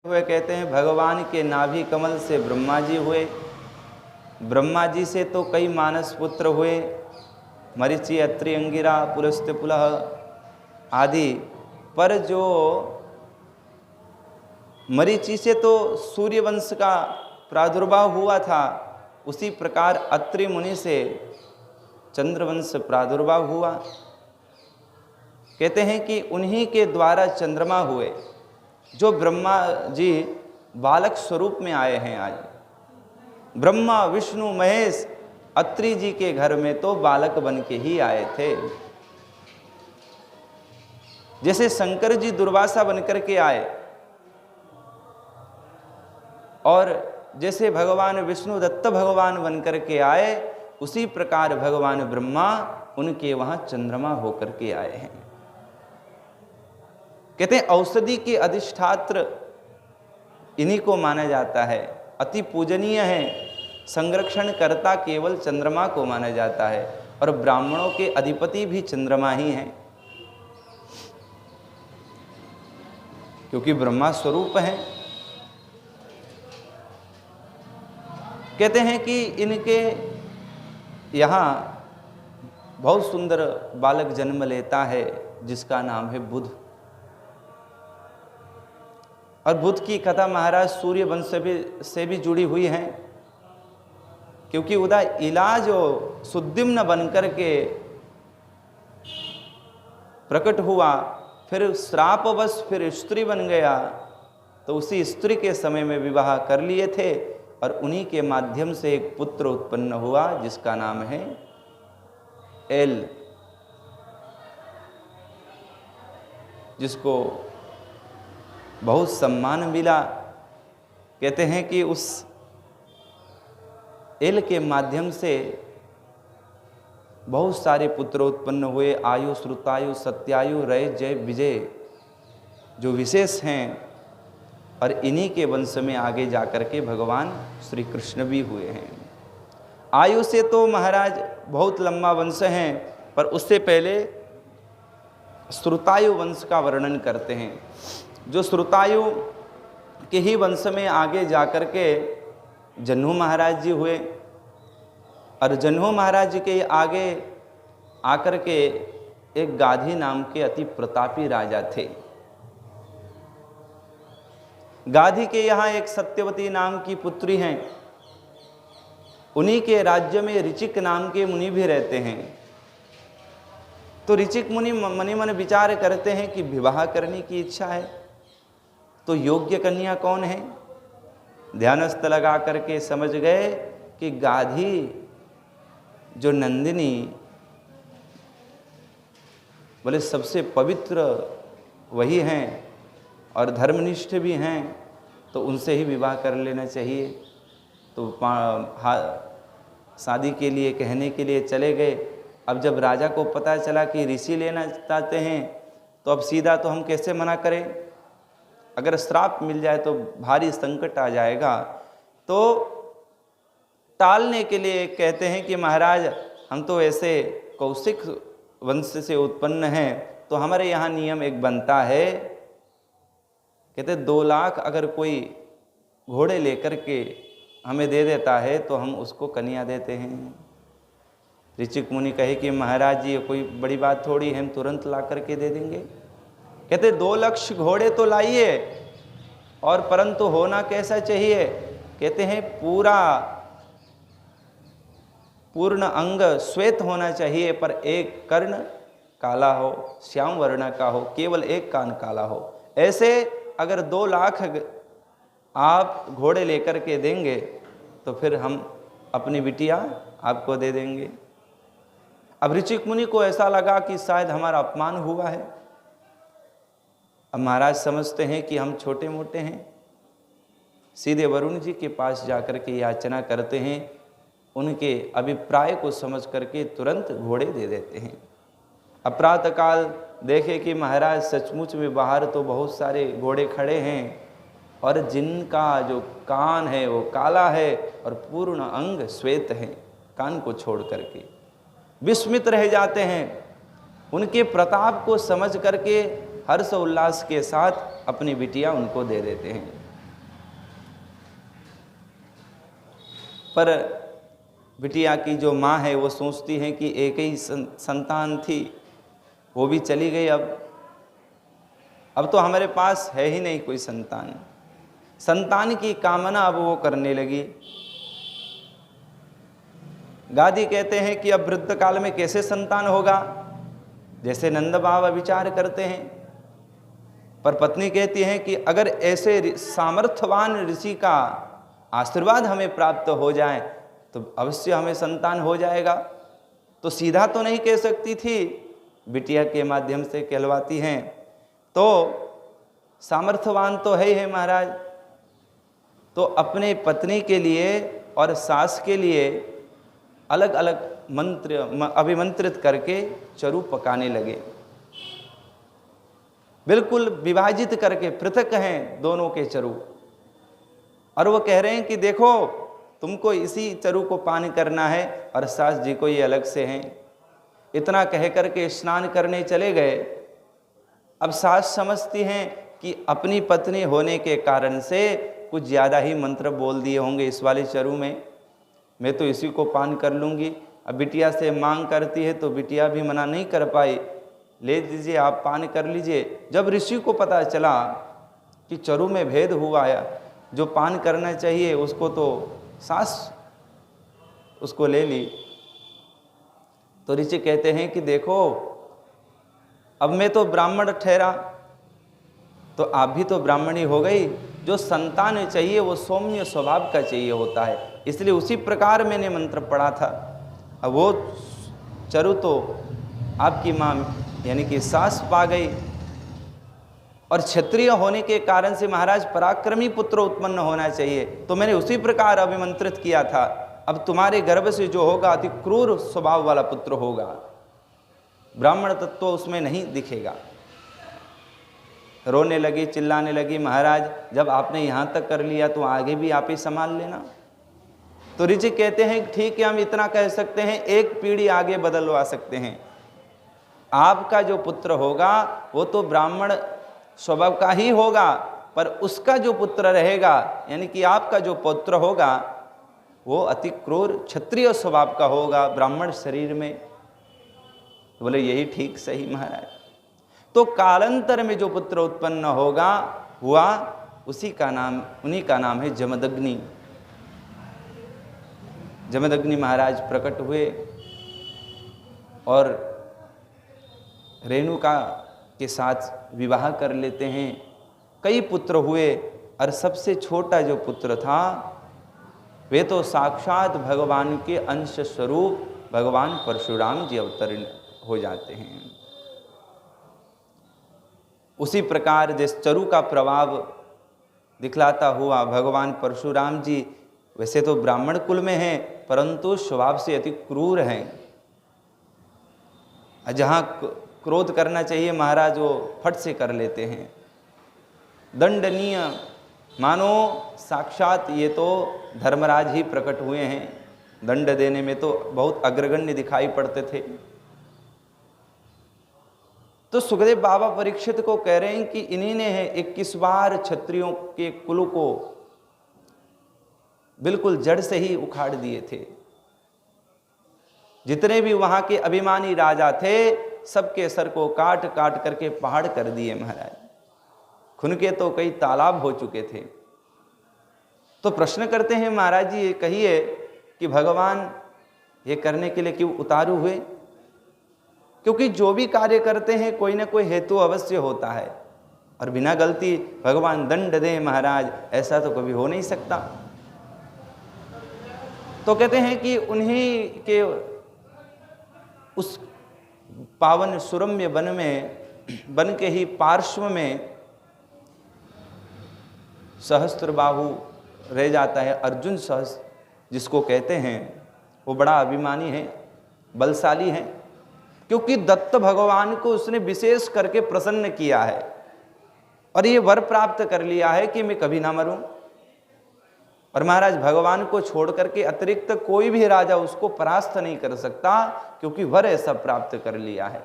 हुए कहते हैं भगवान के नाभि कमल से ब्रह्मा जी हुए, ब्रह्मा जी से तो कई मानस पुत्र हुए, मरीचि, अत्रि, अंगिरा, पुलस्त्य, पुलह आदि। पर जो मरीचि से तो सूर्य वंश का प्रादुर्भाव हुआ था, उसी प्रकार अत्रि मुनि से चंद्रवंश प्रादुर्भाव हुआ। कहते हैं कि उन्हीं के द्वारा चंद्रमा हुए, जो ब्रह्मा जी बालक स्वरूप में आए हैं। आज ब्रह्मा, विष्णु, महेश अत्रि जी के घर में तो बालक बन के ही आए थे। जैसे शंकर जी दुर्वासा बनकर के आए, और जैसे भगवान विष्णु दत्त भगवान बनकर के आए, उसी प्रकार भगवान ब्रह्मा उनके वहां चंद्रमा होकर के आए हैं। कहते हैं औषधि के अधिष्ठात्र इन्हीं को माना जाता है, अति पूजनीय है। संरक्षण करता केवल चंद्रमा को माना जाता है, और ब्राह्मणों के अधिपति भी चंद्रमा ही हैं, क्योंकि ब्रह्मा स्वरूप हैं। कहते हैं कि इनके यहाँ बहुत सुंदर बालक जन्म लेता है, जिसका नाम है बुध। और बुध की कथा महाराज सूर्य वंश से भी जुड़ी हुई है, क्योंकि उधर इलाज सुद्दिम्न बनकर के प्रकट हुआ, फिर श्रापवश फिर स्त्री बन गया, तो उसी स्त्री के समय में विवाह कर लिए थे, और उन्हीं के माध्यम से एक पुत्र उत्पन्न हुआ, जिसका नाम है एल, जिसको बहुत सम्मान मिला। कहते हैं कि उस एल के माध्यम से बहुत सारे पुत्र उत्पन्न हुए, आयु, श्रुतायु, सत्यायु, रय, जय, विजय, जो विशेष हैं। और इन्हीं के वंश में आगे जाकर के भगवान श्री कृष्ण भी हुए हैं। आयु से तो महाराज बहुत लंबा वंश है, पर उससे पहले श्रुतायु वंश का वर्णन करते हैं। जो श्रुतायु के ही वंश में आगे जाकर के जन्हू महाराज जी हुए, और जन्हू महाराज जी के आगे आकर के एक गाधी नाम के अति प्रतापी राजा थे। गाधी के यहाँ एक सत्यवती नाम की पुत्री हैं, उन्हीं के राज्य में ऋचिक नाम के मुनि भी रहते हैं। तो ऋचिक मुनि मनि मन विचार करते हैं कि विवाह करने की इच्छा है, तो योग्य कन्या कौन है। ध्यानस्थ लगा करके समझ गए कि गाधी जो नंदिनी बोले सबसे पवित्र वही हैं, और धर्मनिष्ठ भी हैं, तो उनसे ही विवाह कर लेना चाहिए। तो शादी के लिए कहने के लिए चले गए। अब जब राजा को पता चला कि ऋषि लेना चाहते हैं, तो अब सीधा तो हम कैसे मना करें, अगर श्राप मिल जाए तो भारी संकट आ जाएगा। तो टालने के लिए कहते हैं कि महाराज हम तो ऐसे कौशिक वंश से उत्पन्न हैं, तो हमारे यहाँ नियम एक बनता है, कहते 2 लाख अगर कोई घोड़े लेकर के हमें दे देता है तो हम उसको कन्या देते हैं। ऋचिक मुनि कहे कि महाराज जी ये कोई बड़ी बात थोड़ी है, हम तुरंत ला करके दे देंगे। कहते 2 लाख घोड़े तो लाइए, और परंतु होना कैसा चाहिए। कहते हैं पूर्ण अंग श्वेत होना चाहिए, पर एक कर्ण काला हो, श्याम वर्ण का हो, केवल एक कान काला हो। ऐसे अगर 2 लाख आप घोड़े लेकर के देंगे, तो फिर हम अपनी बिटिया आपको दे देंगे। अब ऋचिक मुनि को ऐसा लगा कि शायद हमारा अपमान हुआ है। अब महाराज समझते हैं कि हम छोटे मोटे हैं, सीधे वरुण जी के पास जाकर के याचना करते हैं, उनके अभिप्राय को समझ करके तुरंत घोड़े दे देते हैं। अब प्रातःकाल देखे कि महाराज सचमुच में बाहर तो बहुत सारे घोड़े खड़े हैं, और जिनका जो कान है वो काला है, और पूर्ण अंग श्वेत है, कान को छोड़ करके विस्मित रह जाते हैं। उनके प्रताप को समझ करके हर्ष उल्लास के साथ अपनी बिटिया उनको दे देते हैं। पर बिटिया की जो माँ है वो सोचती है कि एक ही संतान थी, वो भी चली गई, अब तो हमारे पास है ही नहीं कोई संतान। संतान की कामना अब वो करने लगी। गादी कहते हैं कि अब वृद्ध काल में कैसे संतान होगा, जैसे नंद बाबा विचार करते हैं। पर पत्नी कहती है कि अगर ऐसे सामर्थ्यवान ऋषि का आशीर्वाद हमें प्राप्त हो जाए तो अवश्य हमें संतान हो जाएगा। तो सीधा तो नहीं कह सकती थी, बिटिया के माध्यम से कहलवाती हैं। तो सामर्थ्यवान तो है ही है महाराज, तो अपने पत्नी के लिए और सास के लिए अलग अलग मंत्र अभिमंत्रित करके चरु पकाने लगे। बिल्कुल विभाजित करके पृथक हैं दोनों के चरु, और वो कह रहे हैं कि देखो तुमको इसी चरु को पान करना है और सास जी को ये अलग से हैं। इतना कह करके स्नान करने चले गए। अब सास समझती हैं कि अपनी पत्नी होने के कारण से कुछ ज़्यादा ही मंत्र बोल दिए होंगे इस वाले चरु में, मैं तो इसी को पान कर लूँगी। अब बिटिया से मांग करती है तो बिटिया भी मना नहीं कर पाई, ले दीजिए आप पान कर लीजिए। जब ऋषि को पता चला कि चरु में भेद हुआ है, जो पान करना चाहिए उसको तो सास उसको ले ली, तो ऋषि कहते हैं कि देखो अब मैं तो ब्राह्मण ठहरा तो आप भी तो ब्राह्मणी हो गई। जो संतान चाहिए वो सौम्य स्वभाव का चाहिए होता है, इसलिए उसी प्रकार मैंने मंत्र पढ़ा था। अब वो चरु तो आपकी माँ यानी कि सास पा गई, और क्षत्रिय होने के कारण से महाराज पराक्रमी पुत्र उत्पन्न होना चाहिए, तो मैंने उसी प्रकार अभिमंत्रित किया था। अब तुम्हारे गर्भ से जो होगा अति क्रूर स्वभाव वाला पुत्र होगा, ब्राह्मण तत्व उसमें नहीं दिखेगा। रोने लगी, चिल्लाने लगी, महाराज जब आपने यहाँ तक कर लिया तो आगे भी आप ही संभाल लेना। तो ऋषि कहते हैं ठीक है, हम इतना कह सकते हैं, एक पीढ़ी आगे बदलवा सकते हैं। आपका जो पुत्र होगा वो तो ब्राह्मण स्वभाव का ही होगा, पर उसका जो पुत्र रहेगा यानी कि आपका जो पुत्र होगा वो अति क्रूर क्षत्रिय स्वभाव का होगा ब्राह्मण शरीर में। तो बोले यही ठीक सही महाराज। तो कालांतर में जो पुत्र उत्पन्न हुआ उन्हीं का नाम है जमदग्नि। जमदग्नि महाराज प्रकट हुए और रेणुका के साथ विवाह कर लेते हैं। कई पुत्र हुए और सबसे छोटा जो पुत्र था वे तो साक्षात भगवान के अंश स्वरूप भगवान परशुराम जी अवतरण हो जाते हैं। उसी प्रकार जिस चरु का प्रभाव दिखलाता हुआ भगवान परशुराम जी वैसे तो ब्राह्मण कुल में हैं, परंतु स्वभाव से अति क्रूर हैं। जहाँ क्रोध करना चाहिए महाराज वो फट से कर लेते हैं, दंडनीय। मानो साक्षात ये तो धर्मराज ही प्रकट हुए हैं, दंड देने में तो बहुत अग्रगण्य दिखाई पड़ते थे। तो सुखदेव बाबा परीक्षित को कह रहे हैं कि इन्हीं ने 21 बार क्षत्रियों के कुल को बिल्कुल जड़ से ही उखाड़ दिए थे। जितने भी वहां के अभिमानी राजा थे सबके सर को काट काट करके पहाड़ कर दिए महाराज। खून के तो कई तालाब हो चुके थे। तो प्रश्न करते हैं महाराज जी ये कहिए कि भगवान ये करने के लिए क्यों उतारू हुए? क्योंकि जो भी कार्य करते हैं कोई ना कोई हेतु अवश्य होता है, और बिना गलती भगवान दंड दे महाराज ऐसा तो कभी हो नहीं सकता। तो कहते हैं कि उन्हीं के उस पावन सुरम्य वन के ही पार्श्व में सहस्त्रबाहु रह जाता है। अर्जुन सहस्त्र जिसको कहते हैं वो बड़ा अभिमानी है, बलशाली है, क्योंकि दत्त भगवान को उसने विशेष करके प्रसन्न किया है और ये वर प्राप्त कर लिया है कि मैं कभी ना मरूं। और महाराज भगवान को छोड़ करके अतिरिक्त कोई भी राजा उसको परास्त नहीं कर सकता, क्योंकि वर ऐसा प्राप्त कर लिया है।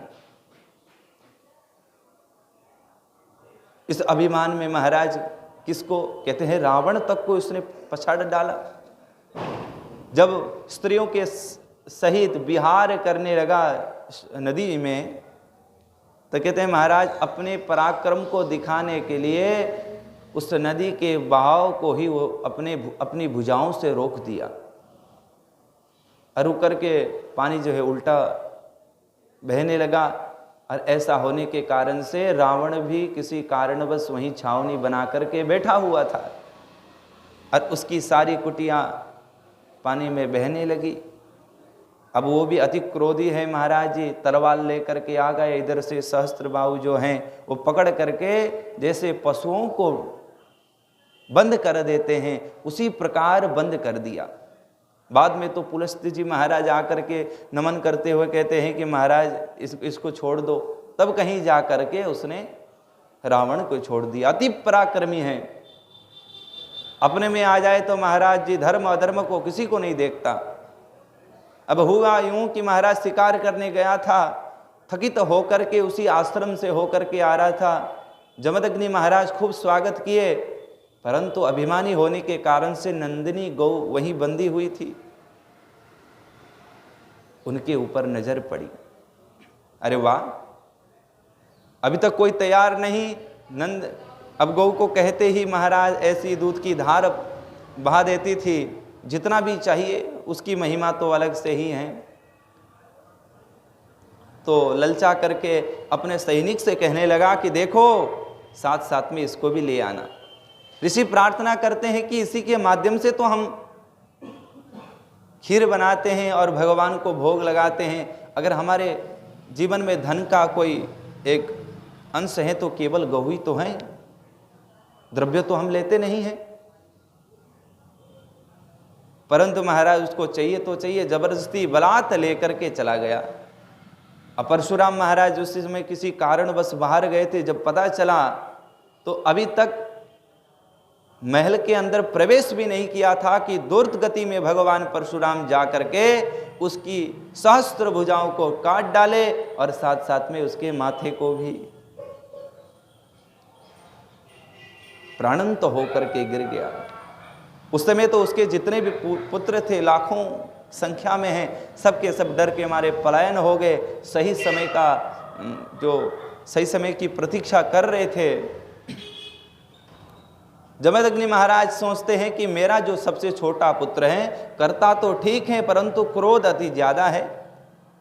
इस अभिमान में महाराज किसको कहते हैं, रावण तक को उसने पछाड़ डाला। जब स्त्रियों के सहित विहार करने लगा नदी में, तो कहते हैं महाराज अपने पराक्रम को दिखाने के लिए उस नदी के बहाव को ही वो अपनी भुजाओं से रोक दिया, और रुक करके पानी जो है उल्टा बहने लगा। और ऐसा होने के कारण से रावण भी किसी कारणवश वहीं छावनी बना करके बैठा हुआ था, और उसकी सारी कुटिया पानी में बहने लगी। अब वो भी अति क्रोधी है महाराज जी, तलवार लेकर के आ गए। इधर से सहस्त्रबाहु जो हैं वो पकड़ करके जैसे पशुओं को बंद कर देते हैं उसी प्रकार बंद कर दिया। बाद में तो पुलस्त्य जी महाराज आकर के नमन करते हुए कहते हैं कि महाराज इसको छोड़ दो। तब कहीं जा करके उसने रावण को छोड़ दिया। अति पराक्रमी है, अपने में आ जाए तो महाराज जी धर्म अधर्म को किसी को नहीं देखता। अब हुआ यूं कि महाराज शिकार करने गया था, थकित होकर के उसी आश्रम से होकर के आ रहा था। जमदग्नि महाराज खूब स्वागत किए, परंतु अभिमानी होने के कारण से नंदिनी गौ वहीं बंधी हुई थी। उनके ऊपर नजर पड़ी, अरे वाह, अभी तक कोई तैयार नहीं। नंद अब गौ को कहते ही महाराज ऐसी दूध की धार बहा देती थी, जितना भी चाहिए। उसकी महिमा तो अलग से ही है। तो ललचा करके अपने सैनिक से कहने लगा कि देखो साथ साथ में इसको भी ले आना। ऋषि प्रार्थना करते हैं कि इसी के माध्यम से तो हम खीर बनाते हैं और भगवान को भोग लगाते हैं। अगर हमारे जीवन में धन का कोई एक अंश है तो केवल गौ ही तो है, द्रव्य तो हम लेते नहीं हैं। परंतु महाराज उसको चाहिए तो चाहिए, जबरदस्ती बलात् लेकर के चला गया। परशुराम महाराज उस समय किसी कारणवश बाहर गए थे। जब पता चला तो अभी तक महल के अंदर प्रवेश भी नहीं किया था कि द्रुत गति में भगवान परशुराम जा करके उसकी सहस्त्र भुजाओं को काट डाले और साथ साथ में उसके माथे को भी प्राणंत होकर के गिर गया। उस समय तो उसके जितने भी पुत्र थे लाखों संख्या में हैं, सबके सब डर के मारे पलायन हो गए। सही समय का जो सही समय की प्रतीक्षा कर रहे थे। जमदग्नि महाराज सोचते हैं कि मेरा जो सबसे छोटा पुत्र है करता तो ठीक है परंतु क्रोध अति ज्यादा है,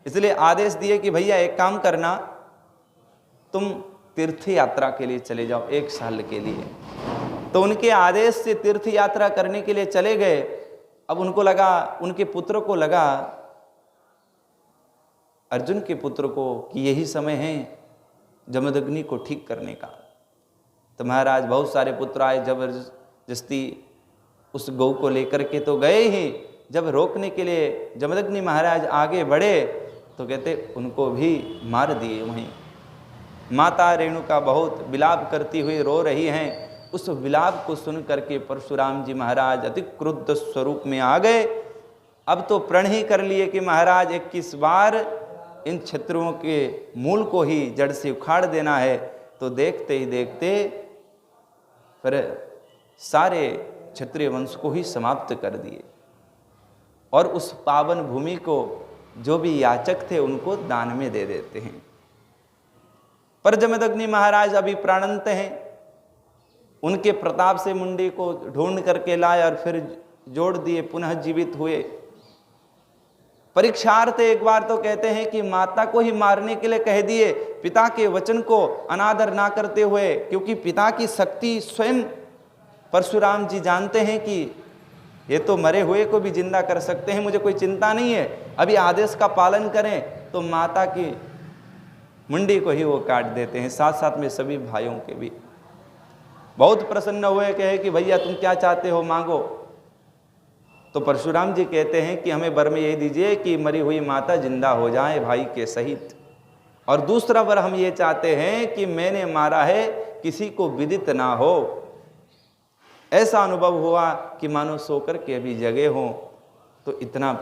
इसलिए आदेश दिए कि भैया एक काम करना, तुम तीर्थ यात्रा के लिए चले जाओ 1 साल के लिए। तो उनके आदेश से तीर्थ यात्रा करने के लिए चले गए। अब उनको लगा, उनके पुत्र को लगा, अर्जुन के पुत्र को, कि यही समय है जमदग्नि को ठीक करने का। तो महाराज बहुत सारे पुत्र आए, जबरदस्ती उस गौ को लेकर के तो गए ही। जब रोकने के लिए जमदग्नि महाराज आगे बढ़े तो कहते उनको भी मार दिए वहीं। माता रेणुका बहुत विलाप करती हुई रो रही हैं। उस विलाप को सुन करके परशुराम जी महाराज अति क्रुद्ध स्वरूप में आ गए। अब तो प्रण ही कर लिए कि महाराज 21 बार इन क्षत्रुओं के मूल को ही जड़ से उखाड़ देना है। तो देखते ही देखते पर सारे क्षत्रिय वंश को ही समाप्त कर दिए और उस पावन भूमि को जो भी याचक थे उनको दान में दे देते हैं। पर जमदग्नि महाराज अभी प्राणंत हैं। उनके प्रताप से मुंडी को ढूंढ करके लाए और फिर जोड़ दिए, पुनः जीवित हुए। परीक्षार्थ एक बार तो कहते हैं कि माता को ही मारने के लिए कह दिए, पिता के वचन को अनादर ना करते हुए, क्योंकि पिता की शक्ति स्वयं परशुराम जी जानते हैं कि ये तो मरे हुए को भी जिंदा कर सकते हैं, मुझे कोई चिंता नहीं है, अभी आदेश का पालन करें। तो माता की मुंडी को ही वो काट देते हैं, साथ साथ में सभी भाइयों के भी। बहुत प्रसन्न हुए, कहे कि भैया तुम क्या चाहते हो मांगो। तो परशुराम जी कहते हैं कि हमें वर में ये दीजिए कि मरी हुई माता जिंदा हो जाए भाई के सहित, और दूसरा वर हम ये चाहते हैं कि मैंने मारा है किसी को विदित ना हो। ऐसा अनुभव हुआ कि मानो सोकर के अभी जगे हों। तो इतना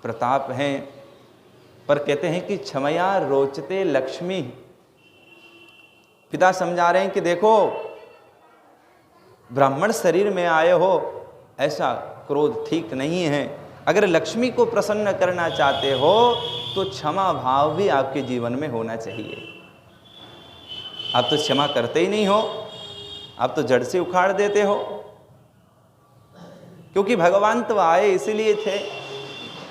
प्रताप है। पर कहते हैं कि क्षमया रोचते लक्ष्मी। पिता समझा रहे हैं कि देखो ब्राह्मण शरीर में आए हो, ऐसा क्रोध ठीक नहीं है। अगर लक्ष्मी को प्रसन्न करना चाहते हो तो क्षमा भाव भी आपके जीवन में होना चाहिए। आप तो क्षमा करते ही नहीं हो, आप तो जड़ से उखाड़ देते हो। क्योंकि भगवान तो आए इसीलिए थे,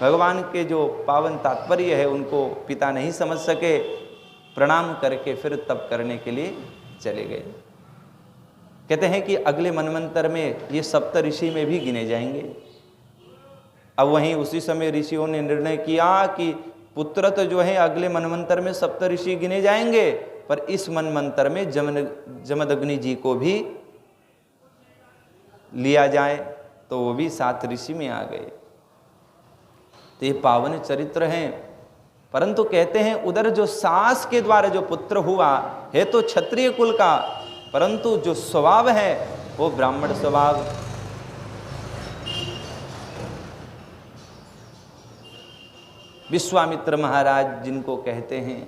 भगवान के जो पावन तात्पर्य है उनको पिता नहीं समझ सके, प्रणाम करके फिर तप करने के लिए चले गए। कहते हैं कि अगले मनवंतर में ये सप्त ऋषि में भी गिने जाएंगे। अब वहीं उसी समय ऋषियों ने निर्णय किया कि पुत्र तो जो है अगले मनवंतर में सप्त ऋषि गिने जाएंगे, पर इस मनवंतर में जमदग्नि जी को भी लिया जाए, तो वो भी 7 ऋषि में आ गए। तो ये पावन चरित्र हैं। परंतु कहते हैं उधर जो सास के द्वारा जो पुत्र हुआ है तो क्षत्रिय कुल का, परंतु जो स्वभाव है वो ब्राह्मण स्वभाव। विश्वामित्र महाराज जिनको कहते हैं,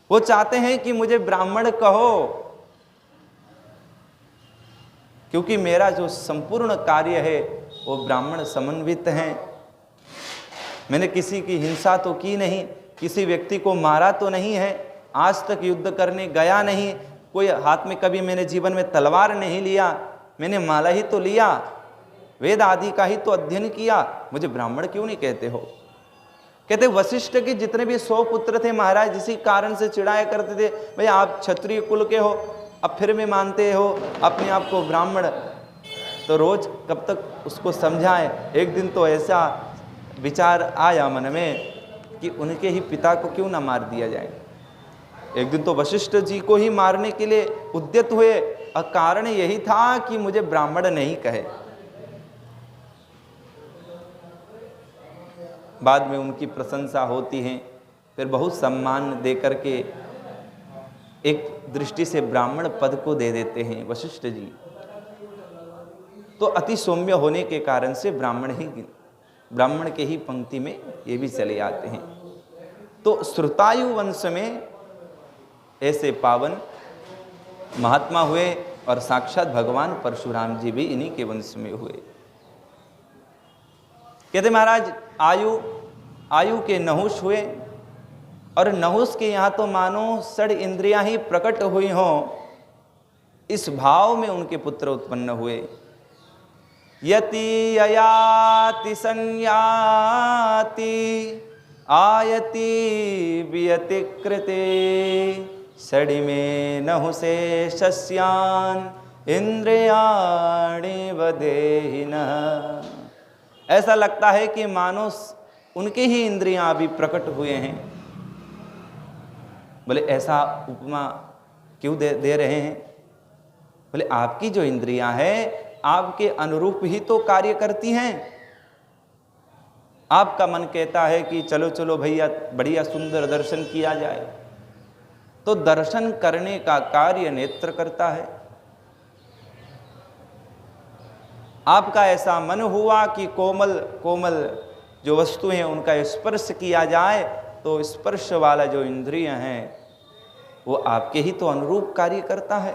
वो चाहते हैं कि मुझे ब्राह्मण कहो, क्योंकि मेरा जो संपूर्ण कार्य है वो ब्राह्मण समन्वित है। मैंने किसी की हिंसा तो की नहीं, किसी व्यक्ति को मारा तो नहीं है, आज तक युद्ध करने गया नहीं, कोई हाथ में कभी मैंने जीवन में तलवार नहीं लिया, मैंने माला ही तो लिया, वेद आदि का ही तो अध्ययन किया, मुझे ब्राह्मण क्यों नहीं कहते हो। कहते वशिष्ठ के जितने भी 100 पुत्र थे महाराज इसी कारण से चिढ़ाया करते थे, भाई आप क्षत्रिय कुल के हो, अब फिर भी मानते हो अपने आप को ब्राह्मण। तो रोज कब तक उसको समझाएं। एक दिन तो ऐसा विचार आया मन में कि उनके ही पिता को क्यों ना मार दिया जाए। एक दिन तो वशिष्ठ जी को ही मारने के लिए उद्यत हुए, और कारण यही था कि मुझे ब्राह्मण नहीं कहे। बाद में उनकी प्रशंसा होती है, फिर बहुत सम्मान दे करके एक दृष्टि से ब्राह्मण पद को दे देते हैं वशिष्ठ जी। तो अति सौम्य होने के कारण से ब्राह्मण के ही पंक्ति में ये भी चले आते हैं। तो श्रुतायु वंश में ऐसे पावन महात्मा हुए, और साक्षात भगवान परशुराम जी भी इन्हीं के वंश में हुए। कहते महाराज आयु के नहुष हुए, और नहुष के यहाँ तो मानो 6 इंद्रियां ही प्रकट हुई हों, इस भाव में उनके पुत्र उत्पन्न हुए। यति अयाति संयाति आयति वियति कृते षडि में नहुषे शस्यान इंद्रियाणि वदेहिनः। ऐसा लगता है कि मानो उनके ही इंद्रियां अभी प्रकट हुए हैं। बोले ऐसा उपमा क्यों दे रहे हैं। बोले आपकी जो इंद्रियां हैं आपके अनुरूप ही तो कार्य करती हैं। आपका मन कहता है कि चलो चलो भैया बढ़िया सुंदर दर्शन किया जाए, तो दर्शन करने का कार्य नेत्र करता है। आपका ऐसा मन हुआ कि कोमल कोमल जो वस्तु हैं उनका स्पर्श किया जाए, तो स्पर्श वाला जो इंद्रिय हैं वो आपके ही तो अनुरूप कार्य करता है।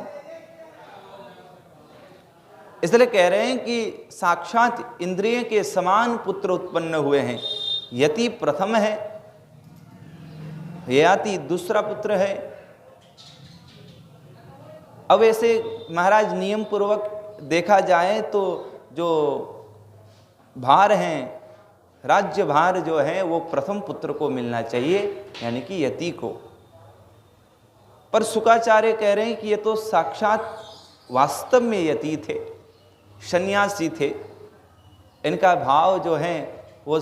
इसलिए कह रहे हैं कि साक्षात इंद्रिय के समान पुत्र उत्पन्न हुए हैं। यति प्रथम है, ययाति दूसरा पुत्र है। अब ऐसे महाराज नियम पूर्वक देखा जाए तो जो भार हैं, राज्य भार जो है वो प्रथम पुत्र को मिलना चाहिए, यानी कि यति को। पर शुकाचार्य कह रहे हैं कि ये तो साक्षात वास्तव में यति थे, सन्यासी थे। इनका भाव जो है वो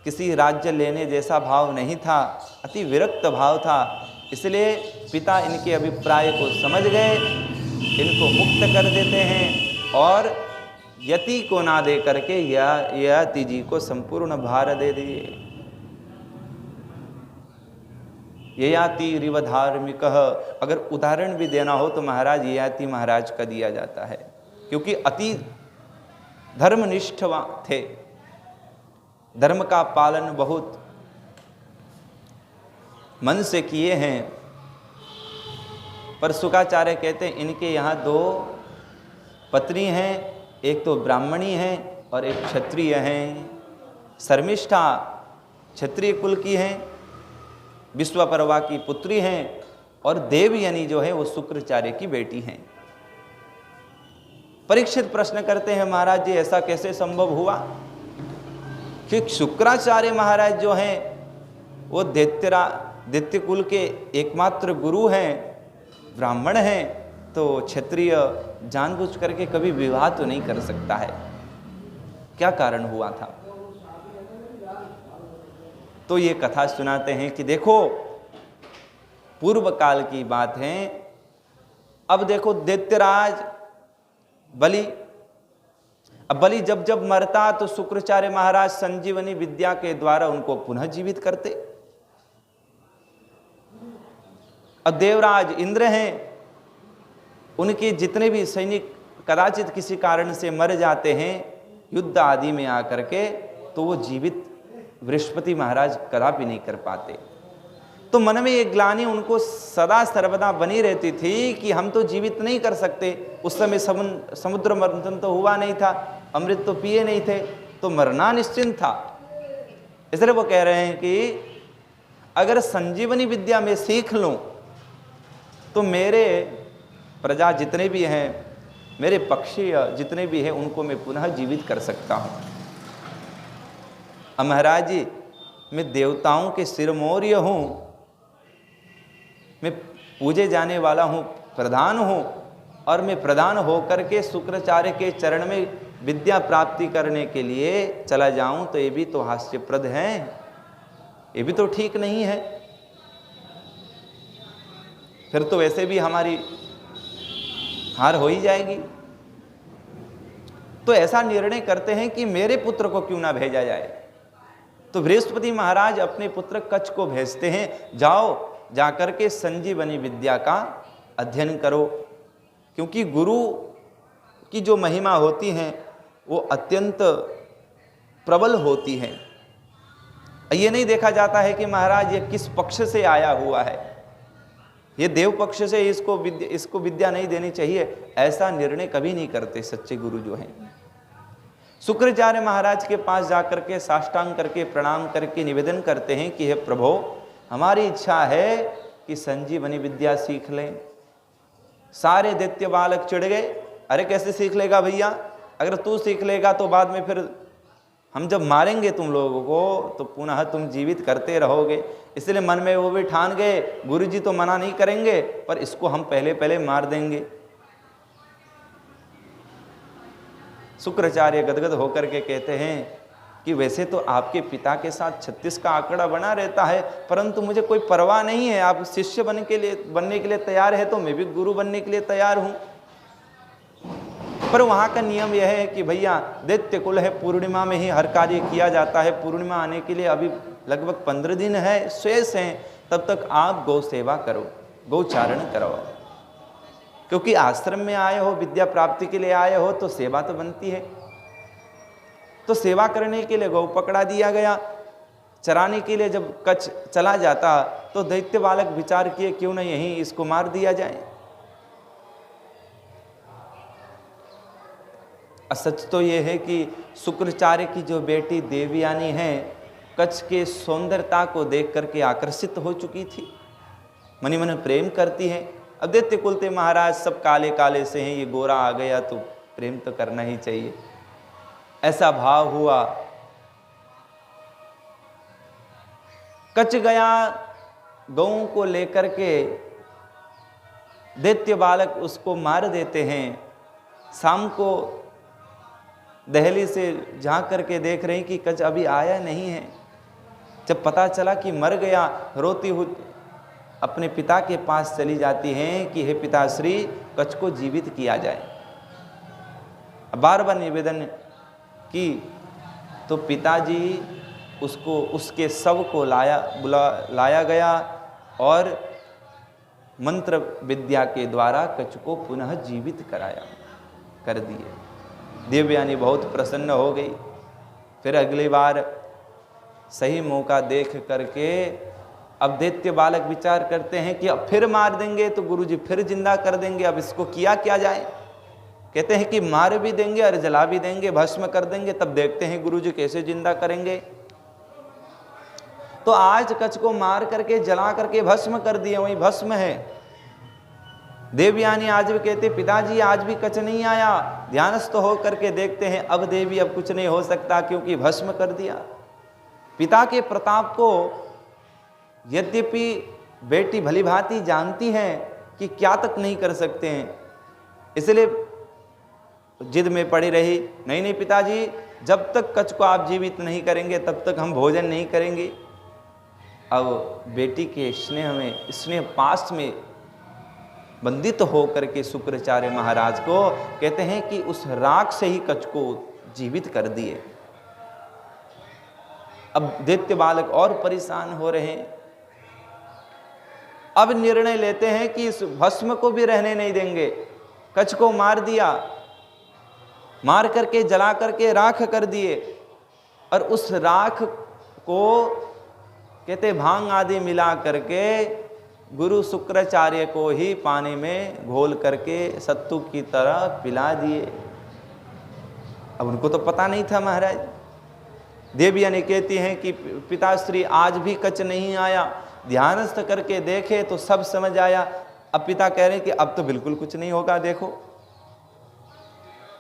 किसी राज्य लेने जैसा भाव नहीं था, अति विरक्त भाव था। इसलिए पिता इनके अभिप्राय को समझ गए, इनको मुक्त कर देते हैं और यति को ना दे करके ययाति जी को संपूर्ण भार दे दिए। ययाति रिव धार्मिक, अगर उदाहरण भी देना हो तो महाराज ययाति महाराज का दिया जाता है, क्योंकि अति धर्मनिष्ठ थे, धर्म का पालन बहुत मन से किए हैं। पर शुकाचार्य कहते हैं इनके यहाँ 2 पत्नी हैं, एक तो ब्राह्मणी है, और एक क्षत्रिय हैं, शर्मिष्ठा क्षत्रिय कुल की हैं, विश्वपर्वा की पुत्री हैं, और देवयानी जो है वो शुक्राचार्य की बेटी हैं। परीक्षित प्रश्न करते हैं, महाराज जी ऐसा कैसे संभव हुआ कि शुक्राचार्य महाराज जो हैं वो दैत्य कुल के एकमात्र गुरु हैं, ब्राह्मण हैं, तो क्षत्रिय जानबूझ करके कभी विवाह तो नहीं कर सकता है, क्या कारण हुआ था? तो ये कथा सुनाते हैं कि देखो पूर्व काल की बात है। अब देखो दैत्यराज बलि, अब बलि जब जब मरता तो शुक्राचार्य महाराज संजीवनी विद्या के द्वारा उनको पुनः जीवित करते। अब देवराज इंद्र हैं, उनके जितने भी सैनिक कदाचित किसी कारण से मर जाते हैं युद्ध आदि में आकर के, तो वो जीवित बृहस्पति महाराज कदापि नहीं कर पाते। तो मन में एक ग्लानि उनको सदा सर्वदा बनी रहती थी कि हम तो जीवित नहीं कर सकते। उस समय समुद्र मंथन तो हुआ नहीं था, अमृत तो पिए नहीं थे, तो मरना निश्चिंत था। इसलिए वो कह रहे हैं कि अगर संजीवनी विद्या में सीख लूं तो मेरे प्रजा जितने भी हैं, मेरे पक्षी जितने भी हैं, उनको मैं पुनः जीवित कर सकता हूं। अब महाराज जी मैं देवताओं के सिरमौर्य हूं, मैं पूजे जाने वाला हूं, प्रधान हूं, और मैं प्रधान होकर के शुक्राचार्य के चरण में विद्या प्राप्ति करने के लिए चला जाऊं, तो ये भी तो हास्यप्रद है, ये भी तो ठीक नहीं है। फिर तो वैसे भी हमारी हार हो ही जाएगी। तो ऐसा निर्णय करते हैं कि मेरे पुत्र को क्यों ना भेजा जाए। तो बृहस्पति महाराज अपने पुत्र कच्छ को भेजते हैं, जाओ जाकर के संजीवनी विद्या का अध्ययन करो, क्योंकि गुरु की जो महिमा होती है वो अत्यंत प्रबल होती है। ये नहीं देखा जाता है कि महाराज ये किस पक्ष से आया हुआ है, ये देव पक्ष से इसको विद्या नहीं देनी चाहिए, ऐसा निर्णय कभी नहीं करते सच्चे गुरु जो हैं। शुक्राचार्य महाराज के पास जाकर के साष्टांग करके प्रणाम करके निवेदन करते हैं कि हे प्रभो, हमारी इच्छा है कि संजीवनी विद्या सीख लें। सारे दैत्य बालक चिढ़ गए, अरे कैसे सीख लेगा भैया, अगर तू सीख लेगा तो बाद में फिर हम जब मारेंगे तुम लोगों को तो पुनः तुम जीवित करते रहोगे। इसलिए मन में वो भी ठान गए, गुरुजी तो मना नहीं करेंगे, पर इसको हम पहले मार देंगे। शुक्राचार्य गदगद होकर के कहते हैं कि वैसे तो आपके पिता के साथ 36 का आंकड़ा बना रहता है, परंतु मुझे कोई परवाह नहीं है। आप शिष्य बनने के लिए तैयार है तो मैं भी गुरु बनने के लिए तैयार हूं। पर वहां का नियम यह है कि भैया दैत्य कुल है, पूर्णिमा में ही हर कार्य किया जाता है। पूर्णिमा आने के लिए अभी लगभग 15 दिन है शेष हैं, तब तक आप गौ सेवा करो, गौचारण करो, क्योंकि आश्रम में आए हो, विद्या प्राप्ति के लिए आए हो, तो सेवा तो बनती है। तो सेवा करने के लिए गौ पकड़ा दिया गया। चराने के लिए जब कच्छ चला जाता तो दैत्य बालक विचार किए क्यों न यहीं इसको मार दिया जाए। सच तो ये है कि शुक्राचार्य की जो बेटी देवयानी है, कच्छ के सौंदर्यता को देख करके आकर्षित हो चुकी थी, मनी मन प्रेम करती है। अब दैत्य कुल थे महाराज, सब काले काले से हैं, ये गोरा आ गया तो प्रेम तो करना ही चाहिए, ऐसा भाव हुआ। कच्छ गया, गऊ को लेकर के दैत्य बालक उसको मार देते हैं। शाम को दहली से झांक करके देख रहे हैं कि कच्छ अभी आया नहीं है। जब पता चला कि मर गया, रोती हुई अपने पिता के पास चली जाती हैं कि हे पिताश्री, कच्छ को जीवित किया जाए। बार बार निवेदन की तो पिताजी उसके शव को लाया गया और मंत्र विद्या के द्वारा कच्छ को पुनः जीवित कर दिए। देवयानी बहुत प्रसन्न हो गई। फिर अगली बार सही मौका देख करके अब दैत्य बालक विचार करते हैं कि अब फिर मार देंगे तो गुरुजी फिर जिंदा कर देंगे, अब इसको किया क्या जाए। कहते हैं कि मार भी देंगे और जला भी देंगे, भस्म कर देंगे, तब देखते हैं गुरुजी कैसे जिंदा करेंगे। तो आज कच्छ को मार करके जला करके भस्म कर दिए, वही भस्म है। देवयानी आज भी कहते पिताजी आज भी कच्छ नहीं आया, ध्यानस्थ हो करके देखते हैं, अब देवी अब कुछ नहीं हो सकता क्योंकि भस्म कर दिया। पिता के प्रताप को यद्यपि बेटी भली भांति जानती है कि क्या तक नहीं कर सकते हैं, इसलिए जिद में पड़ी रही, नहीं नहीं पिताजी, जब तक कच्छ को आप जीवित नहीं करेंगे तब तक हम भोजन नहीं करेंगे। अब बेटी के स्नेह में, स्नेह पास में बंदित हो करके शुक्राचार्य महाराज को कहते हैं कि उस राख से ही कच्छ को जीवित कर दिए। अब दैत्य बालक और परेशान हो रहे हैं। अब निर्णय लेते हैं कि इस भस्म को भी रहने नहीं देंगे। कच्छ को मार दिया, मार करके जला करके राख कर दिए, और उस राख को कहते भांग आदि मिला करके गुरु शुक्राचार्य को ही पानी में घोल करके सत्तू की तरह पिला दिए। अब उनको तो पता नहीं था महाराज। देवयानी कहती हैं कि पिताश्री आज भी कच्छ नहीं आया, ध्यानस्थ करके देखे तो सब समझ आया। अब पिता कह रहे हैं कि अब तो बिल्कुल कुछ नहीं होगा। देखो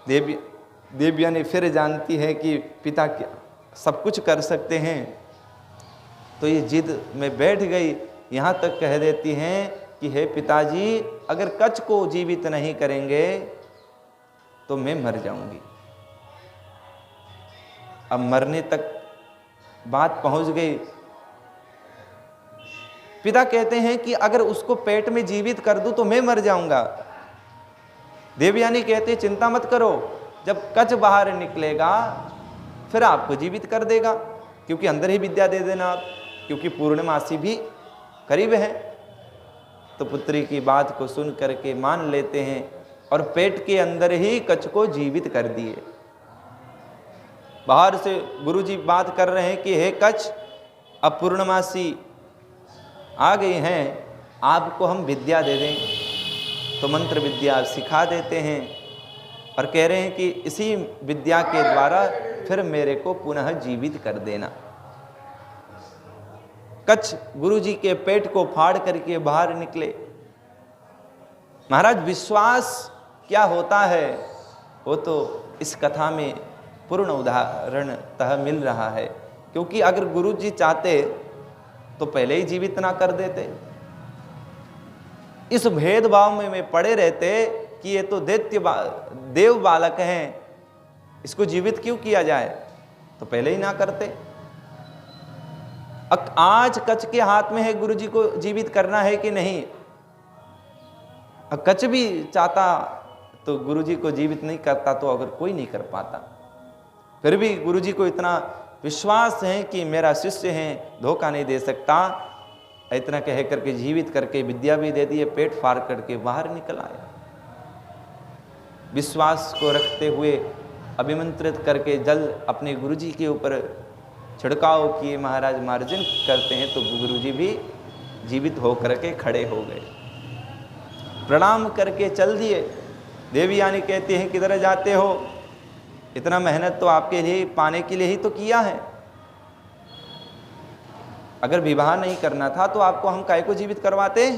देवयानी फिर जानती है कि पिता क्या सब कुछ कर सकते हैं, तो ये जिद में बैठ गई। यहाँ तक कह देती हैं कि हे पिताजी, अगर कच्छ को जीवित नहीं करेंगे तो मैं मर जाऊंगी। अब मरने तक बात पहुंच गई। पिता कहते हैं कि अगर उसको पेट में जीवित कर दूं तो मैं मर जाऊंगा। देवयानी कहते चिंता मत करो, जब कच्छ बाहर निकलेगा फिर आपको जीवित कर देगा, क्योंकि अंदर ही विद्या दे देना आप, क्योंकि पूर्णमासी भी करीब है। तो पुत्री की बात को सुन करके मान लेते हैं और पेट के अंदर ही कच्छ को जीवित कर दिए। बाहर से गुरुजी बात कर रहे हैं कि हे कच्छ, अब पूर्णमासी आ गई हैं, आपको हम विद्या दे दें। तो मंत्र विद्या सिखा देते हैं और कह रहे हैं कि इसी विद्या के द्वारा फिर मेरे को पुनः जीवित कर देना। कच्छ गुरुजी के पेट को फाड़ करके बाहर निकले। महाराज विश्वास क्या होता है वो तो इस कथा में पूर्ण उदाहरणतः मिल रहा है, क्योंकि अगर गुरुजी चाहते तो पहले ही जीवित ना कर देते। इस भेदभाव में पड़े रहते कि ये तो देव बालक हैं, इसको जीवित क्यों किया जाए, तो पहले ही ना करते। आज कच्छ के हाथ में है गुरुजी को जीवित करना है कि नहीं। कच्छ भी चाहता तो गुरुजी को जीवित नहीं करता, तो अगर कोई नहीं कर पाता। फिर भी गुरुजी को इतना विश्वास है कि मेरा शिष्य है, धोखा नहीं दे सकता, इतना कह करके जीवित करके विद्या भी दे दिए, पेट फाड़ करके बाहर निकल आया। विश्वास को रखते हुए अभिमंत्रित करके जल अपने गुरुजी के ऊपर छिड़काव किए, महाराज मार्जन करते हैं तो गुरुजी भी जीवित होकर के खड़े हो गए, प्रणाम करके चल दिए। देवयानी कहती हैं किधर जाते हो, इतना मेहनत तो आपके लिए पाने के लिए ही तो किया है, अगर विवाह नहीं करना था तो आपको हम काहे को जीवित करवाते।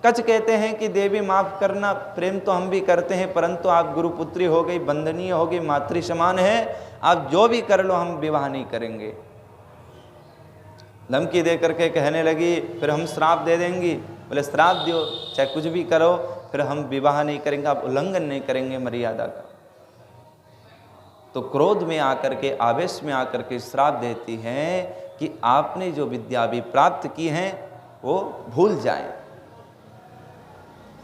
कच्छ कहते हैं कि देवी माफ करना, प्रेम तो हम भी करते हैं, परंतु आप गुरुपुत्री हो गई, बंदनीय हो गई, मातृ समान है, आप जो भी कर लो हम विवाह नहीं करेंगे। धमकी दे करके कहने लगी फिर हम श्राप दे देंगी। बोले श्राप दो, चाहे कुछ भी करो, फिर हम विवाह नहीं करेंगे, आप उल्लंघन नहीं करेंगे मर्यादा का। तो क्रोध में आकर के, आवेश में आकर के श्राप देती हैं कि आपने जो विद्या भी प्राप्त की है वो भूल जाएं।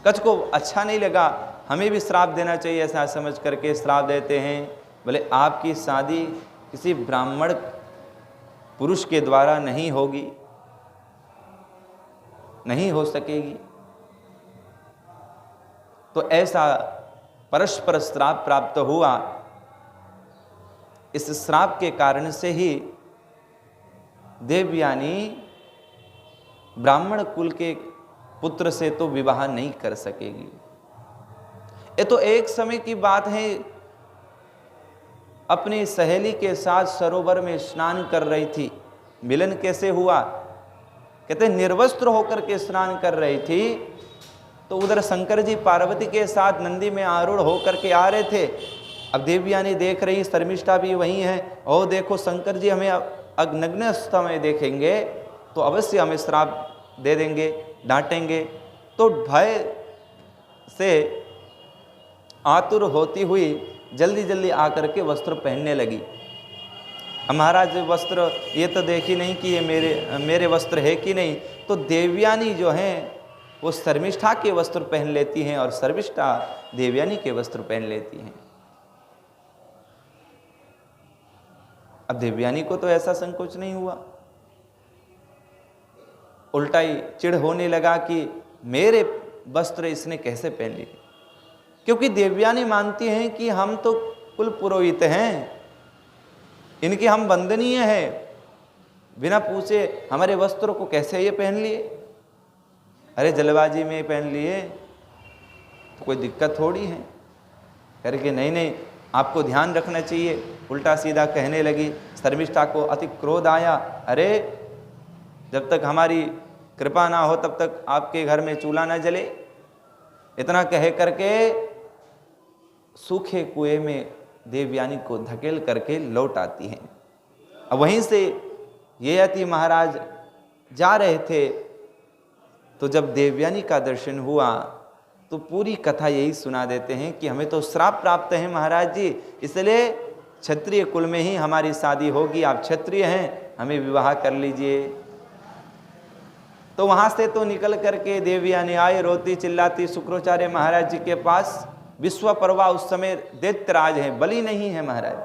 कच्छ को अच्छा नहीं लगा, हमें भी श्राप देना चाहिए, ऐसा समझ करके श्राप देते हैं। बोले आपकी शादी किसी ब्राह्मण पुरुष के द्वारा नहीं होगी, नहीं हो सकेगी। तो ऐसा परस्पर श्राप प्राप्त हुआ। इस श्राप के कारण से ही देवयानी ब्राह्मण कुल के पुत्र से तो विवाह नहीं कर सकेगी। ये तो एक समय की बात है, अपनी सहेली के साथ सरोवर में स्नान कर रही थी। मिलन कैसे हुआ? कहते निर्वस्त्र होकर के स्नान कर रही थी, तो उधर शंकर जी पार्वती के साथ नंदी में आरूढ़ होकर के आ रहे थे। अब देवयानी देख रही, शर्मिष्ठा भी वहीं है, और देखो शंकर जी हमें नग्न अवस्था में देखेंगे तो अवश्य हमें श्राप दे देंगे, डांटेंगे। तो भय से आतुर होती हुई जल्दी जल्दी आकर के वस्त्र पहनने लगी। महाराज वस्त्र ये तो देखी नहीं कि ये मेरे वस्त्र है कि नहीं, तो देवयानी जो हैं वो शर्मिष्ठा के वस्त्र पहन लेती हैं और शर्मिष्ठा देवयानी के वस्त्र पहन लेती हैं। अब देवयानी को तो ऐसा संकोच नहीं हुआ, उल्टा ही चिढ़ होने लगा कि मेरे वस्त्र इसने कैसे पहन लिए, क्योंकि देवयानी मानती हैं कि हम तो कुल पुरोहित हैं, इनके हम वंदनीय हैं, बिना पूछे हमारे वस्त्रों को कैसे ये पहन लिए। अरे जलबाजी में पहन लिए तो कोई दिक्कत थोड़ी है करके, नहीं नहीं आपको ध्यान रखना चाहिए। उल्टा सीधा कहने लगी। शर्मिष्ठा को अति क्रोध आया, अरे जब तक हमारी कृपा ना हो तब तक आपके घर में चूल्हा ना जले। इतना कह करके सूखे कुएं में देवयानी को धकेल करके लौट आती हैं। अब वहीं से ययाति महाराज जा रहे थे, तो जब देवयानी का दर्शन हुआ तो पूरी कथा यही सुना देते हैं कि हमें तो श्राप प्राप्त है महाराज जी, इसलिए क्षत्रिय कुल में ही हमारी शादी होगी, आप क्षत्रिय हैं, हमें विवाह कर लीजिए। तो वहां से तो निकल करके देवयानी आई, रोती चिल्लाती शुक्राचार्य महाराज जी के पास। विश्वपर्वा उस समय दैत्यराज है, बलि नहीं है महाराज।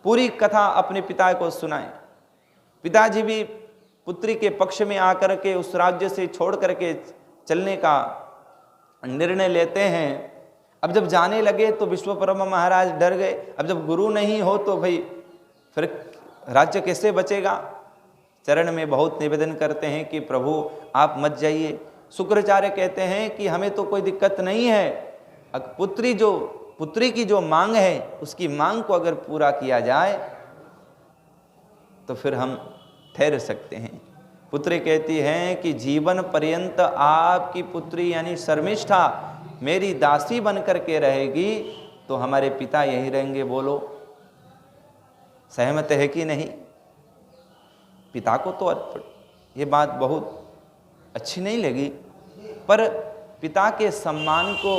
पूरी कथा अपने पिता को सुनाए। पिताजी भी पुत्री के पक्ष में आकर के उस राज्य से छोड़ करके चलने का निर्णय लेते हैं। अब जब जाने लगे तो विश्वकर्मा महाराज डर गए। अब जब गुरु नहीं हो तो भाई फिर राज्य कैसे बचेगा। चरण में बहुत निवेदन करते हैं कि प्रभु आप मत जाइए। शुक्राचार्य कहते हैं कि हमें तो कोई दिक्कत नहीं है, पुत्री की जो मांग है उसकी मांग को अगर पूरा किया जाए तो फिर हम ठहर सकते हैं। पुत्री कहती हैं कि जीवन पर्यंत आपकी पुत्री यानी शर्मिष्ठा मेरी दासी बन करके रहेगी, तो हमारे पिता यही रहेंगे, बोलो सहमत है कि नहीं। पिता को तो ये बात बहुत अच्छी नहीं लगी, पर पिता के सम्मान को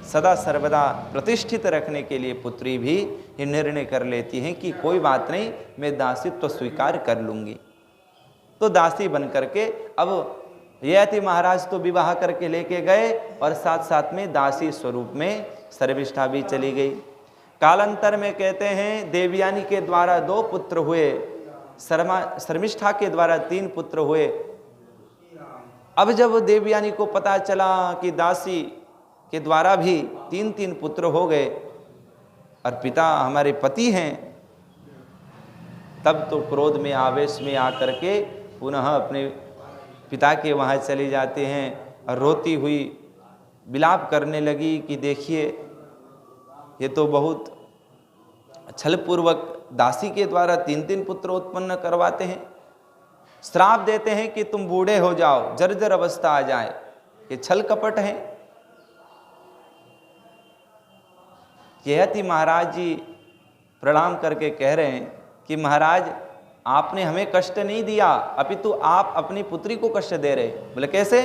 सदा सर्वदा प्रतिष्ठित रखने के लिए पुत्री भी ये निर्णय कर लेती हैं कि कोई बात नहीं, मैं दासीत्व तो स्वीकार कर लूँगी। तो दासी बन करके अब ययाति महाराज तो विवाह करके लेके गए और साथ साथ में दासी स्वरूप में शर्मिष्ठा भी चली गई। कालांतर में कहते हैं देवयानी के द्वारा 2 पुत्र हुए, शर्मिष्ठा के द्वारा 3 पुत्र हुए। अब जब देवयानी को पता चला कि दासी के द्वारा भी 3-3 पुत्र हो गए और पिता हमारे पति हैं, तब तो क्रोध में आवेश में आकर के पुनः अपने पिता के वहाँ चली जाते हैं और रोती हुई विलाप करने लगी कि देखिए ये तो बहुत छलपूर्वक दासी के द्वारा 3-3 पुत्र उत्पन्न करवाते हैं, श्राप देते हैं कि तुम बूढ़े हो जाओ, जर्जर अवस्था आ जाए। ये छल कपट है। ययाति महाराज जी प्रणाम करके कह रहे हैं कि महाराज आपने हमें कष्ट नहीं दिया, अपितु आप अपनी पुत्री को कष्ट दे रहे। बोले कैसे?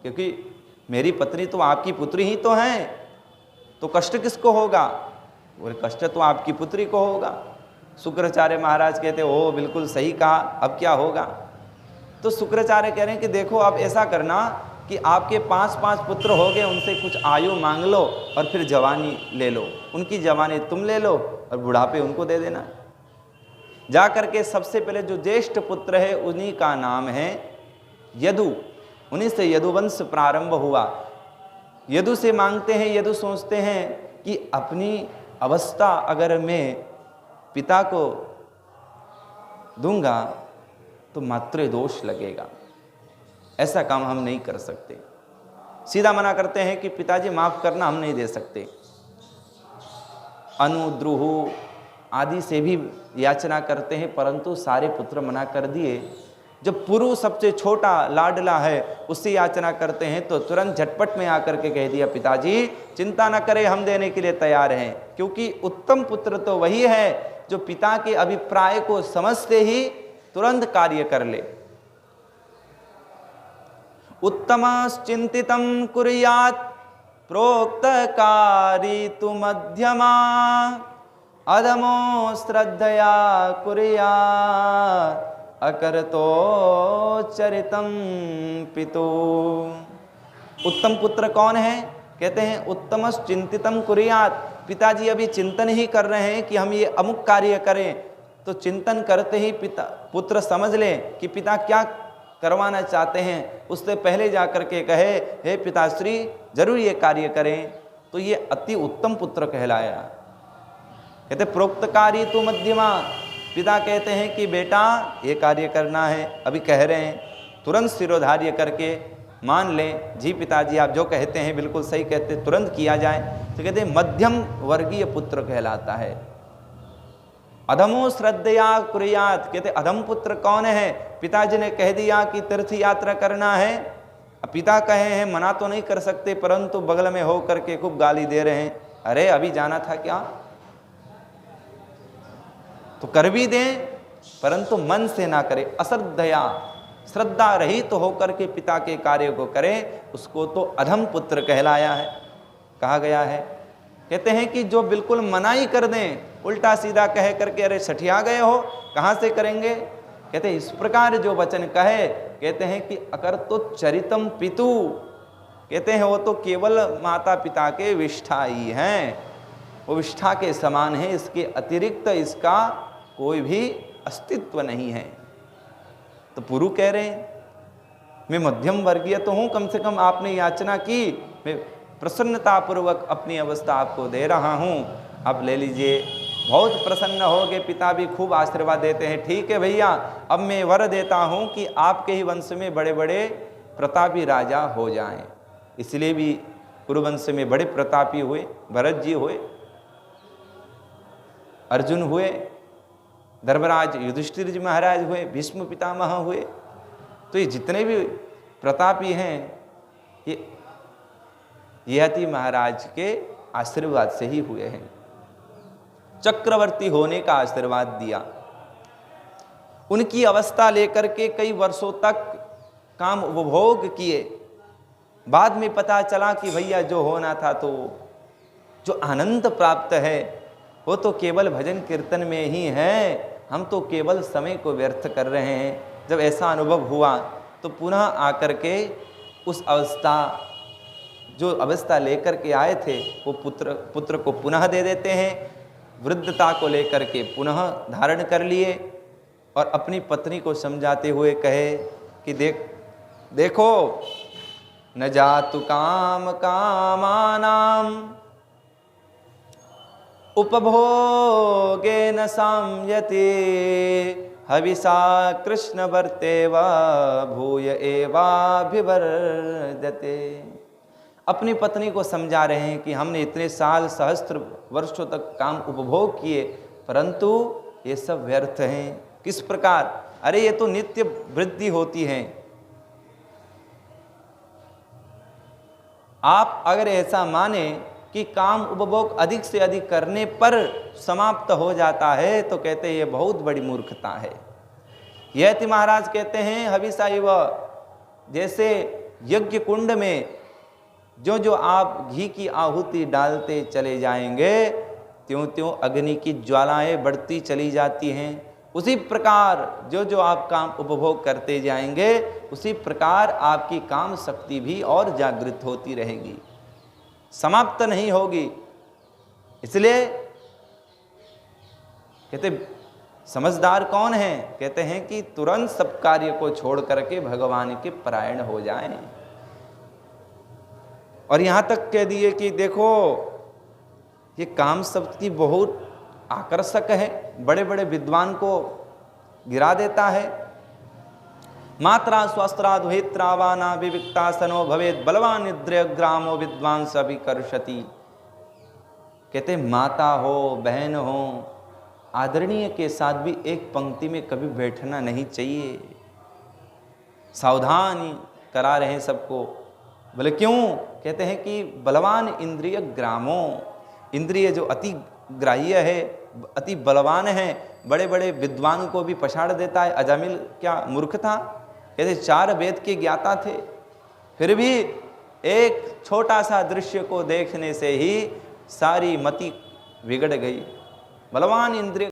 क्योंकि मेरी पत्नी तो आपकी पुत्री ही तो है, तो कष्ट किसको होगा? बोले कष्ट तो आपकी पुत्री को होगा। शुक्राचार्य महाराज कहते ओ बिल्कुल सही कहा, अब क्या होगा? तो शुक्राचार्य कह रहे हैं कि देखो आप ऐसा करना कि आपके 5-5 पुत्र हो गए, उनसे कुछ आयु मांग लो और फिर जवानी ले लो, उनकी जवानी तुम ले लो और बुढ़ापे उनको दे देना। जा करके सबसे पहले जो ज्येष्ठ पुत्र है उन्हीं का नाम है यदु, उन्हीं से यदुवंश प्रारंभ हुआ। यदु से मांगते हैं, यदु सोचते हैं कि अपनी अवस्था अगर मैं पिता को दूंगा तो मातृदोष लगेगा, ऐसा काम हम नहीं कर सकते। सीधा मना करते हैं कि पिताजी माफ करना, हम नहीं दे सकते। अनु, द्रुहु आदि से भी याचना करते हैं, परंतु सारे पुत्र मना कर दिए। जब पुरु सबसे छोटा लाडला है उससे याचना करते हैं तो तुरंत झटपट में आकर के कह दिया, पिताजी चिंता न करें, हम देने के लिए तैयार हैं। क्योंकि उत्तम पुत्र तो वही है जो पिता के अभिप्राय को समझते ही तुरंत कार्य कर ले। उत्तमश्चिंतितं कुर्यात् प्रोक्तकारी तु मध्यमा अधमो श्रद्धया कुर्यात् अकरतो चरितम पितु। उत्तम पुत्र कौन है? कहते हैं उत्तमस् चिंतितम कुर्यात्। पिताजी अभी चिंतन ही कर रहे हैं कि हम ये अमुक कार्य करें, तो चिंतन करते ही पिता पुत्र समझ लें कि पिता क्या करवाना चाहते हैं, उससे पहले जाकर के कहे, हे पिताश्री जरूर ये कार्य करें, तो ये अति उत्तम पुत्र कहलाया। कहते प्रोक्तकारी तु मध्यमा। पिता कहते हैं कि बेटा ये कार्य करना है, अभी कह रहे हैं, तुरंत सिरोधार्य करके मान लें, जी पिताजी आप जो कहते हैं बिल्कुल सही कहते, तुरंत किया जाए। तो कहते हैं मध्यम वर्गीय पुत्र कहलाता है। अधमो श्रद्धया कुर्यात्। कहते अधम पुत्र कौन है? पिताजी ने कह दिया कि तीर्थ यात्रा करना है, अब पिता कहे हैं मना तो नहीं कर सकते, परंतु बगल में हो करके खूब गाली दे रहे हैं, अरे अभी जाना था क्या, तो कर भी दें परंतु मन से ना करे, अश्रद्धया श्रद्धा रहित तो होकर के पिता के कार्य को करें, उसको तो अधम पुत्र कहलाया है, कहा गया है। कहते हैं कि जो बिल्कुल मनाही कर दें, उल्टा सीधा कह करके अरे सठिया गए हो, कहाँ से करेंगे। कहते हैं इस प्रकार जो वचन कहे, कहते हैं कि अकर तो चरितम पितु। कहते हैं वो तो केवल माता पिता के विष्ठा ही हैं, वो विष्ठा के समान है, इसके अतिरिक्त इसका कोई भी अस्तित्व नहीं है। तो पुरु कह रहे हैं मैं मध्यम वर्गीय तो हूं, कम से कम आपने याचना की, मैं प्रसन्नतापूर्वक अपनी अवस्था आपको दे रहा हूं, आप ले लीजिए। बहुत प्रसन्न हो गए, पिता भी खूब आशीर्वाद देते हैं, ठीक है भैया अब मैं वर देता हूं कि आपके ही वंश में बड़े बड़े प्रतापी राजा हो जाएं। इसलिए भी कुरुवंश में बड़े प्रतापी हुए, भरत जी हुए, अर्जुन हुए, धर्मराज युधिष्ठिर जी महाराज हुए, भीष्म पितामह हुए। तो ये जितने भी प्रतापी हैं ये यति महाराज के आशीर्वाद से ही हुए हैं। चक्रवर्ती होने का आशीर्वाद दिया। उनकी अवस्था लेकर के कई वर्षों तक काम उपभोग किए। बाद में पता चला कि भैया जो होना था, तो जो आनंद प्राप्त है वो तो केवल भजन कीर्तन में ही है, हम तो केवल समय को व्यर्थ कर रहे हैं। जब ऐसा अनुभव हुआ तो पुनः आकर के उस अवस्था, जो अवस्था लेकर के आए थे, वो पुत्र को पुनः दे देते हैं। वृद्धता को लेकर के पुनः धारण कर लिए और अपनी पत्नी को समझाते हुए कहे कि देखो न जातु काम कामानाम उपभोगे न साम्यते हविषा कृष्ण वर्तेवा भूय एवाभिवर्धते। अपनी पत्नी को समझा रहे हैं कि हमने इतने साल सहस्त्र वर्षों तक काम उपभोग किए, परंतु ये सब व्यर्थ हैं। किस प्रकार? अरे ये तो नित्य वृद्धि होती है। आप अगर ऐसा माने कि काम उपभोग अधिक से अधिक करने पर समाप्त हो जाता है, तो कहते हैं ये बहुत बड़ी मूर्खता है। यति महाराज कहते हैं हविषा इव, जैसे यज्ञ कुंड में जो जो आप घी की आहुति डालते चले जाएंगे, त्यों त्यों अग्नि की ज्वालाएं बढ़ती चली जाती हैं। उसी प्रकार जो जो आप काम उपभोग करते जाएंगे, उसी प्रकार आपकी काम शक्ति भी और जागृत होती रहेगी, समाप्त नहीं होगी। इसलिए कहते समझदार कौन है? कहते हैं कि तुरंत सब कार्य को छोड़ करके भगवान के परायण हो जाएं। और यहां तक कह दिए कि देखो ये काम शक्ति बहुत आकर्षक है, बड़े बड़े विद्वान को गिरा देता है। मात्रा स्वस्त्रा दुहित्रावाना विविक्तासनो भवेद बलवान इंद्रिय ग्रामो विद्वांस अभिकर्षति। कहते माता हो बहन हो आदरणीय के साथ भी एक पंक्ति में कभी बैठना नहीं चाहिए। सावधानी करा रहे हैं सबको। बोले क्यों? कहते हैं कि बलवान इंद्रिय ग्रामों, इंद्रिय जो अति ग्राह्य है, अति बलवान है, बड़े बड़े विद्वान को भी पछाड़ देता है। अजामिल क्या मूर्ख था? कहते 4 वेद के ज्ञाता थे, फिर भी एक छोटा सा दृश्य को देखने से ही सारी मति बिगड़ गई। बलवान इंद्रिय